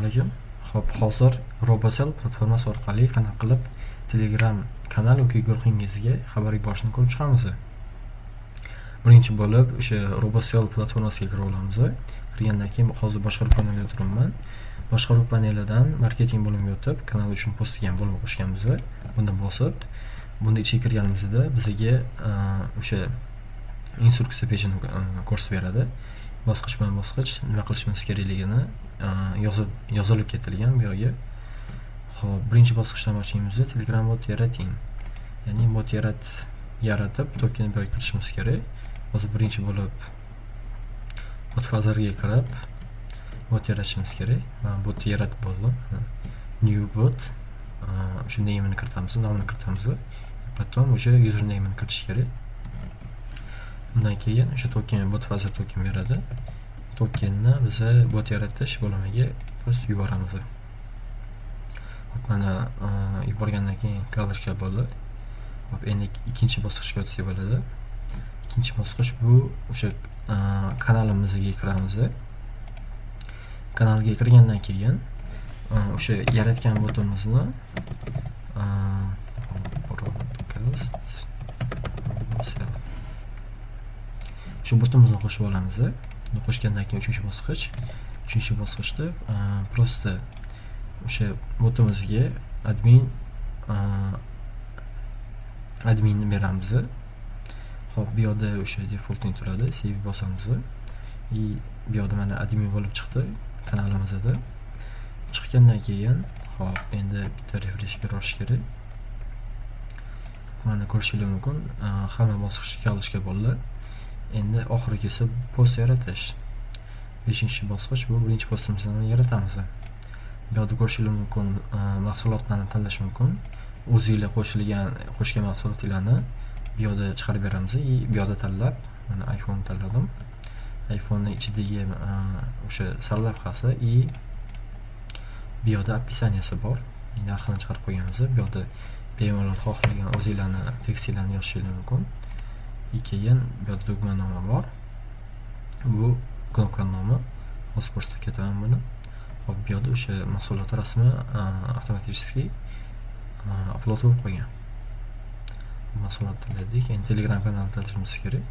alaykum. Xo'p, hozir Robocell platformasi orqali qanaqa qilib Telegram kanal yoki guruhingizga xabar yuborishni ko'rib chiqamiz. Birinchi bo'lib o'sha Robocell platformasiga kira olamiz. Kirgandan keyin hozir boshqaruv panelida turibman. Boshqaruv panelidan marketing bo'limiga o'tib, kanal uchun post degan bo'limni qo'shganmiz. Bunda bosib, bunda ichiga kirganimizda bizga o'sha instruksiya pejini ko'rsatib beradi. Bosqichma-bosqich nima qilishimiz kerakligini yozilib ketilgan bu yerga. Xo'p, birinchi bosqichdan boshlaymiz. Telegram bot yarating. Ya'ni bot yaratib, tokenni bu yerga kiritishimiz kerak. Hozir birinchi bo'lib bot fazariga kirib, bot yaratishimiz kerak. Men bot yaratib bo'ldim. New bot. O'sha name'ini kiritamiz, nomini kiritamiz. Потом o'sha username'ini kiritish kerak. Undan keyin o'sha token bot fazar token beradi. Tokenni biz bot yaratish bo'limiga post yuboramiz. Hop, mana yuborgandan keyin galочка bo'ldi. Hop, endi ikkinchi bosqichga o'tsak bo'ladi. Ikkinchi bosqich bu o'sha kanalimizga kiramiz. Kanalga kirgandan keyin o'sha yaratgan botimizni shu botimizni qo'shib olamiz. Qo'shgandan keyin uchinchi bosqichda просто o'sha botimizga adminni beramiz. Xo'p, bu yerda o'sha defaulting turadi, save bosamiz. Bu yerda mana admin bo'lib chiqdi kanalimizda. Chiqqandan keyin xo'p, endi bitta refreshga borish kerak. Mana ko'rishingiz mumkin, hamma bosqich galочка bo'ldi. Endi oxirgisi post yaratish. 5-bosqich bu birinchi postimizni yaratamiz. Bu yerda ko'rishingiz mumkin, mahsulotlarni tanlash mumkin. O'zingizlar qo'shgan mahsulotlarni bu yerda chiqarib beramiz. Bu yerda tanlab, mana iPhone tanladim. iPhonening ichidagi o'sha sarlavhasi bu yerda описаниесі bor. Narxini chiqarib qo'yganmiz. Bu yerda bemalol xohlagan o'zingizlarni tekstinglarni yozishingiz mumkin. Keyin bu yerda tugma bor. Bu knopka nomi. Hozir ko'rsatib ketaman buni. Hop, bu yerda o'sha mahsulot rasmi avtomatik upload bo'lib qo'ygan. Mahsulot tanladik. Endi Telegram kanalini tanlashimiz kerak.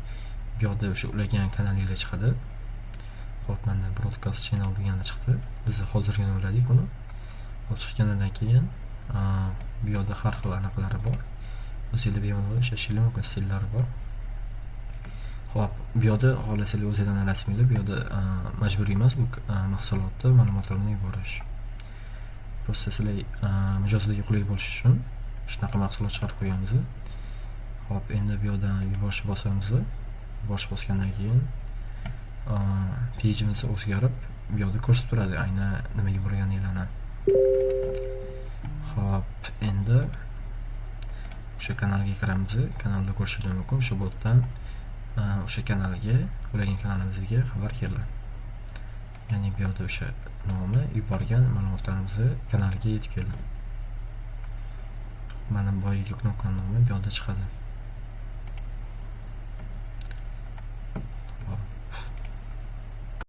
Bu yerda o'sha ulagan kanalinglar chiqadi. Hop, mana broadcast channel degani chiqdi. Biz hozirgina uladik uni. Hop, chiqqanidan keyin bu yerda har xil anaqalari bor. O'zingizlar bemalol ishlashingiz mumkin, stillari bor. Hop, bu yerda xohlasanglar o'zingizlarning rasminglar, bu yerda majburiy emas, bu mahsulotni ma'lumotlarini yuborish. Просто sizlar mijozlarga qulay bo'lish uchun shunaqa mahsulot chiqarib qo'yamiz. Hop, endi bu yerdan yuborish bosamiz. Yuborish bosgandan keyin pejimiz o'zgarib, bu yerda ko'rsatib turadi aynan nima yuborganinglarni. Hop, endi o'sha kanalga kiramiz. Kanalda ko'rishingiz mumkin, shu botdan o'sha kanalga, ulagan kanalimizga xabar keladi. Ya'ni bu yerda o'sha nomi, yuborgan ma'lumotlarimiz kanalga yetib keldi. Mana boyagi knopka nomi bu yerda chiqadi.